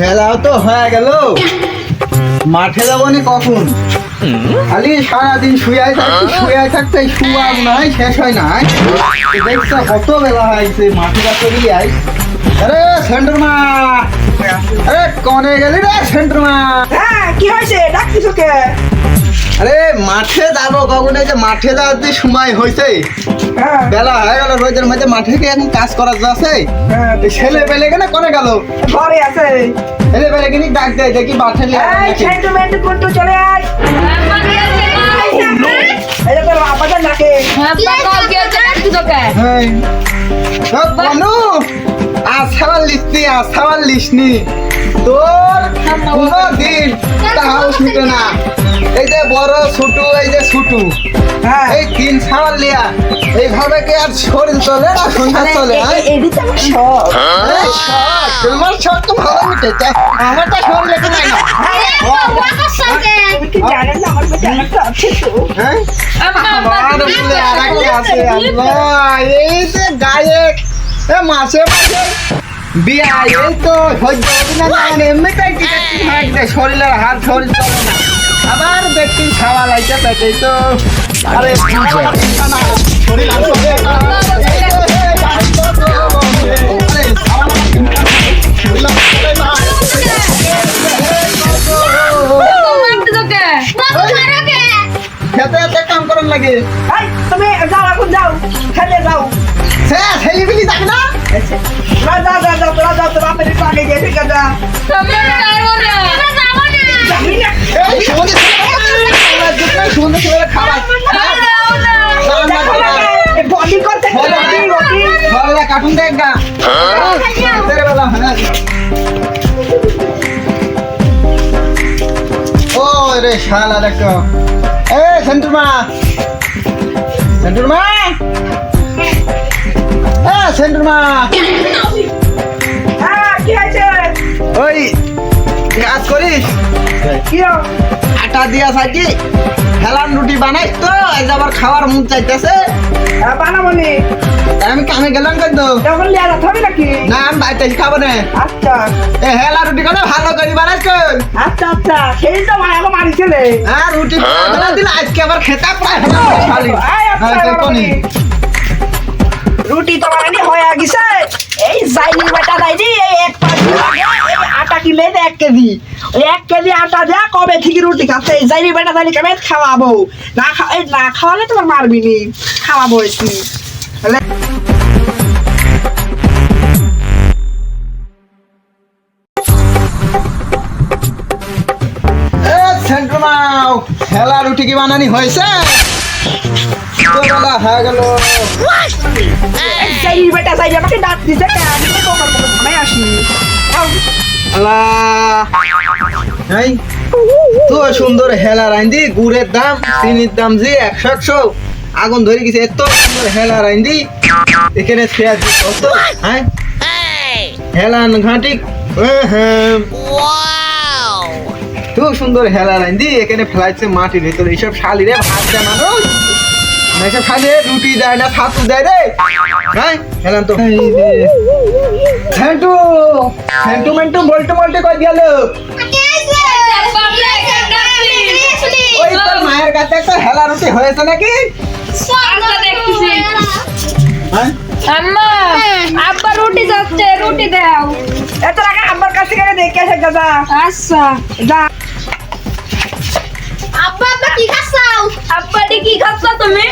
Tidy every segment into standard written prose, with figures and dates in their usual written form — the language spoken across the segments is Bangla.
মেলাও তো হয়ে গেল, মাঠে যাবো নি কখন? খালি সারাদিন শুয়ে থাকতে শুয়া নয়, শেষ হয় না। দেখছো কত বেলা হয়েছে, মাঠে যাতে আই। আরে সেন্টার মা, আরে কনে গেলি রে সেন্টার মা? হ্যাঁ, কি হয়েছে? ডাকছিস কে? আরে মাঠে যাবো কখন, এই যে মাঠে যাওয়ার সময় হয়েছে, হ্যাঁ বেলা হয়ে গেল। রোদের মধ্যে মাঠে কি এখন কাজ করা যাচ্ছে? হ্যাঁ, ছেলে পেলে কেন কনে গেল? ঘরে আছে। ছেলে পেলে কিনি ডাক দেয়, দেখি মাঠে এই সেন্টিমেন্ট করতে চলে আয়। এই যে তোর আব্বাজান ডাকে। বনু আসাবার লিসনি তোর কোনো দিন তাহাও ছুটে না। এই যে বড় ছোটু, এই যে ছোটু, হ্যাঁ এই তিন ছাওয়াল লিয়া এইভাবে কি আর শরীর চলে না? সংসার চলে? এদিকে আমার শখ। তোমার শখ তো ভালো মিটেছে, আমার তো শরীর লেগে যায় না। তুমি কি জানেন না আমার পেটে একটা আছে তো? হ্যাঁ আমার বলে আর একটা আছে। আল্লাহ, এই যে গায়ক মাসে মাসে বিয়া, এই তো সহ্য হবে না। মানে এমনিটাই টিকে শরীরের হাত শরীর চলে না। আবার দেখছি ছাওয়া লাইতে পেটে তো। আরে শরীর আর চলে না। খেতে কাম করার লাগে। এই, তুমি যাও, এখন যাও, খেলে যাও। ছেলেপিলি যাবে না? যাও, তোরা যাও, তোরা আপনি একটু আগে গিয়ে ঠিক আছে? যাবি না? এই সুমন্দির ছেলেরা খাবার এই বডি করতে রুটি। ঘরে কার্টুন দেখ গা। তেরে বেলা হ্যাঁ। ও রে শালা দেখো। এ সেন্টুর মা, সেন্টুর মা, সেন্টুর মা। হ্যাঁ, কি হয়েছে? ওই কাজ করিস, কি হলো? আটা দিয়া সাইডি হেলান রুটি বানাইস তো, আজ আবার খাওয়ার মন চাইতেছে। বানাবো নি। আমি কামে গেলাম কিন্তু তখন লিয়া যেতে হবে নাকি? না, আমি বাইতে খাবো না। আচ্ছা হেলা রুটি কেন ভালো করে বানাইছ? আচ্ছা, সেই তো মানে এখন মারি ছেলে। হ্যাঁ রুটি বানাই দিলে আজকে আবার খেতে পায় না শালি। এই, আচ্ছা, কোনি রুটি তো বানানি হয়ে গেছে। এই জাইনি বেটা যাইনি, এই এক আটা কিনলে 1 কেজি। ওই 1 কেজি আটা যা কবে থেকে রুটি খাচ্ছে। এই জাইনি বেটা জাইনি কেমন খাওয়াবো? না খাওয়ালে তোমার মারবি নি, খাওয়াবো এসি। সেন্ট্রমাও হেলা রুটি কি বানানি হয়েছে? তো বেলা হয়ে গেল। জাইনি বেটা যাই আমাকে ডাক দিছে কেন? আমি তো তোমার মতো ঘুমাই আসি। আল্লাহ, এই তো সুন্দর হেলা রাইন্দি, গুড়ের দাম চিনির দাম যে 100 আগুন ধরে গেছে। এত সুন্দর হেলা রাইন্দি এখানে শেয়ার কত? হ্যাঁ হেলান ঘাটি। তো সুন্দর হেলা রাইন্দি এখানে ফেলাইছে মাটির ভিতরে। এইসব শালিরে ভাত দেয় মানুষ, এইসব শালিরে রুটি দেয় না, ছাতু দেয় রে। হ্যাঁ হেলান তো সেন্টু সেন্টু মেন্টু বলতে বলতে কই গেল? ওই তোর মায়ের কাছে একটা হেলা রুটি হয়েছে নাকি? হ্যাঁ আব্বা রুটি যাচ্ছে, রুটি দাও। এত টাকা আমার কাছে কেন দেখে আসে দাদা? আচ্ছা যা। আব্বা কি খাচ্ছাও? আব্বা কি খাচ্ছ তুমি?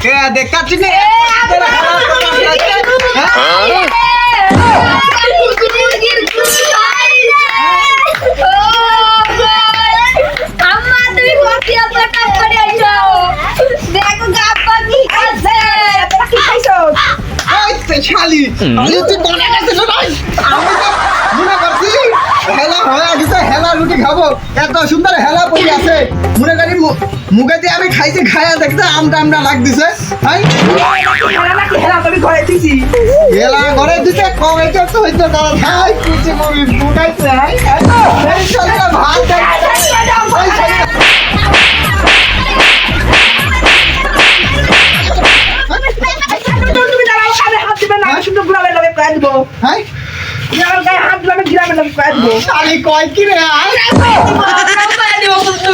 কে দেখাচ্ছি না? আম্মা তুমি কত এত কাজ করে আইছো? দেখো আব্বা কি খাচ্ছে। কি খাইছো? ওই শালি আমি তুই মনে করছিস না? আমি তো মনে করছি হেলা হয়ে গেছে, হেলা রুটি খাবো। এত সুন্দর হেলা পড়ে আছে, মনে করি মুখে দিয়ে আমি খাইছি, খাইয়া দেখতে আমটা লাগ দিছে। হ্যাঁ হেলা নাকি হেলা তুমি ঘরে দিছি? হেলা ঘরে দিতে কবে তো হইতো না। খাই কুচি মুড়ি ফুটাইছে। এই শালিরা ভাত দেয়। তুমি দাঁড়াও, কানে হাত দিবে না, শুধু গুলাবে প্রায় দিব। হ্যাঁ তুই আমার গায়ে হাত দিলে আমি গ্রামের লোক কয়ে দেবো শালি কয় কি রে আয় আমরাও করে দিব কিন্তু